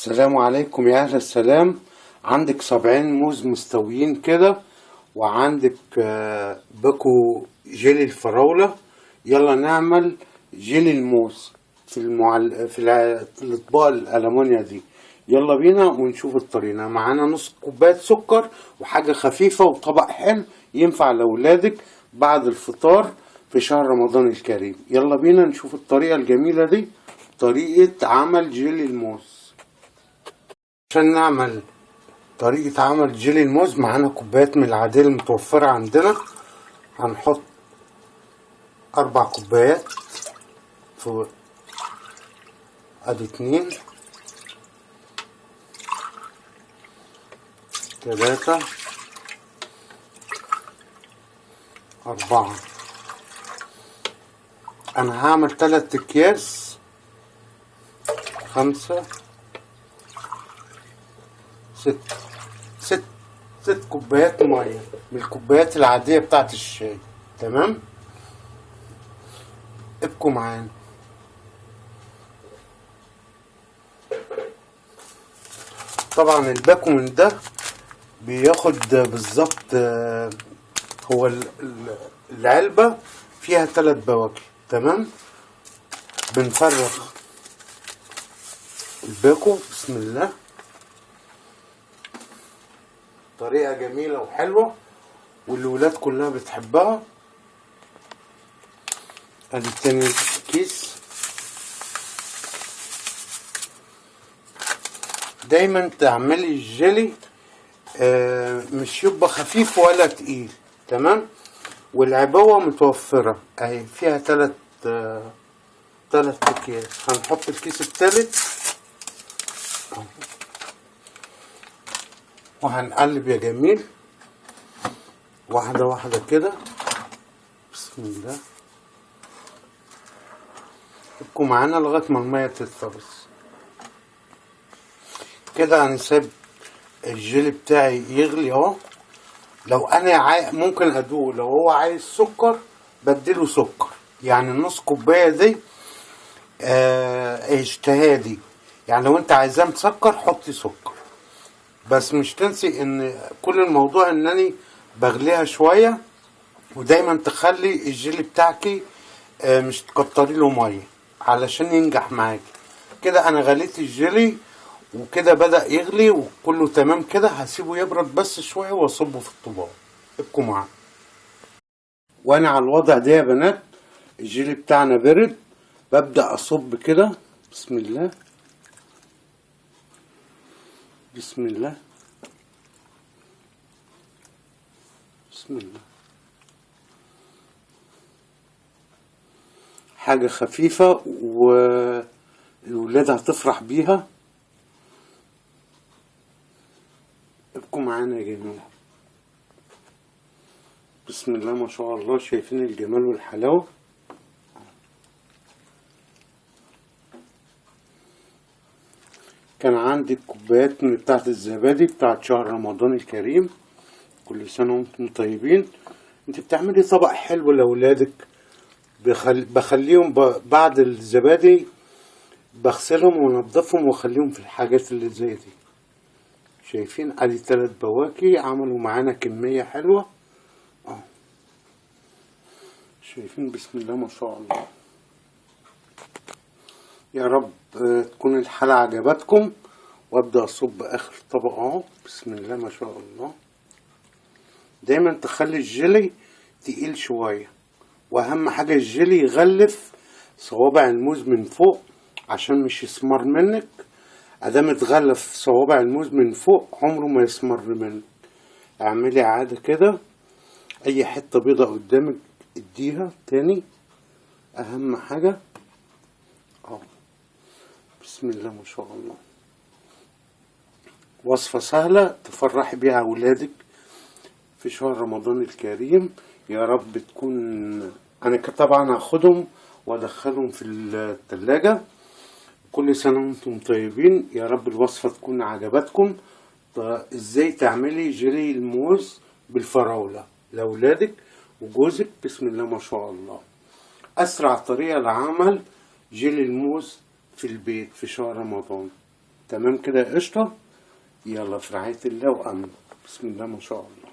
السلام عليكم يا أهل السلام. عندك 70 موز مستويين كده، وعندك باكو جيلي الفراولة. يلا نعمل جيلي الموز في الأطباق الألمونيا دي. يلا بينا ونشوف الطريقة. معانا نص كوباية سكر وحاجة خفيفة وطبق حلو ينفع لأولادك بعد الفطار في شهر رمضان الكريم. يلا بينا نشوف الطريقة الجميلة دي، طريقة عمل جيلي الموز. عشان نعمل طريقة عمل جيلي الموز معانا كوبايات من العادية المتوفرة عندنا. هنحط 4 كوبايات في ادي 2 3 4. انا هعمل 3 اكياس 5 ست كوبايات ميه من الكوبايات العاديه بتاعت الشاي. تمام، ابقوا معانا. طبعا الباكو من ده بياخد بالظبط، هو العلبه فيها 3 بواكي. تمام، بنفرغ الباكو بسم الله. طريقة جميلة وحلوة والولاد كلها بتحبها. ادي التاني كيس. دايما تعملي الجيلي مش يبقى خفيف ولا تقيل. تمام، والعبوة متوفرة اهي فيها 3 اكياس. هنحط الكيس التالت وهنقلب يا جميل واحدة واحدة كده بسم الله. ابقوا معانا لغاية ما المية تتفرز كده. هنسيب الجيلي بتاعي يغلي اهو. لو انا ممكن ادوق، لو هو عايز سكر بديله سكر، يعني النص كوباية دي اجتهادي. يعني لو انت عايزاه مسكر حطي سكر، بس مش تنسي ان كل الموضوع انني بغليها شوية. ودايما تخلي الجيلي بتاعكي مش تكتري له مية علشان ينجح معاكي. كده انا غليت الجيلي وكده بدأ يغلي وكله تمام كده. هسيبه يبرد بس شوية واصبه في الطباق. ابقوا معانا. وانا على الوضع ده يا بنات الجيلي بتاعنا برد. ببدأ اصب كده بسم الله بسم الله بسم الله. حاجة خفيفة والولاد هتفرح بيها. ابقوا معانا يا جماعة. بسم الله ما شاء الله. شايفين الجمال والحلاوة؟ كان عندي كوبايات من بتاعة الزبادي بتاعة شهر رمضان الكريم. كل سنة وانتم طيبين. انت بتعملي طبق حلو لأولادك. بخليهم بعد الزبادي بغسلهم ونضفهم واخليهم في الحاجات اللي زي دي. شايفين ادي 3 بواكي عملوا معانا كمية حلوة. شايفين بسم الله ما شاء الله. يا رب تكون الحلقة عجبتكم. وابدأ اصب اخر طبق اهو بسم الله ما شاء الله. دايما تخلي الجيلي تقيل شوية، واهم حاجة الجيلي يغلف صوابع الموز من فوق عشان مش يسمر منك. ادام اتغلف صوابع الموز من فوق عمره ما يسمر منك. اعملي عادة كده، اي حتة بيضة قدامك اديها تاني. اهم حاجة بسم الله ما شاء الله. وصفة سهلة تفرحي بيها اولادك في شهر رمضان الكريم. يا رب تكون. انا طبعا هاخدهم وادخلهم في التلاجة. كل سنة وانتم طيبين. يا رب الوصفة تكون عجبتكم. ازاي تعملي جيلي الموز بالفراولة لاولادك وجوزك؟ بسم الله ما شاء الله. اسرع طريقة لعمل جيلي الموز في البيت في شهر رمضان. تمام كده يا قشطة. يلا في رعاية الله وأمن. بسم الله ما شاء الله.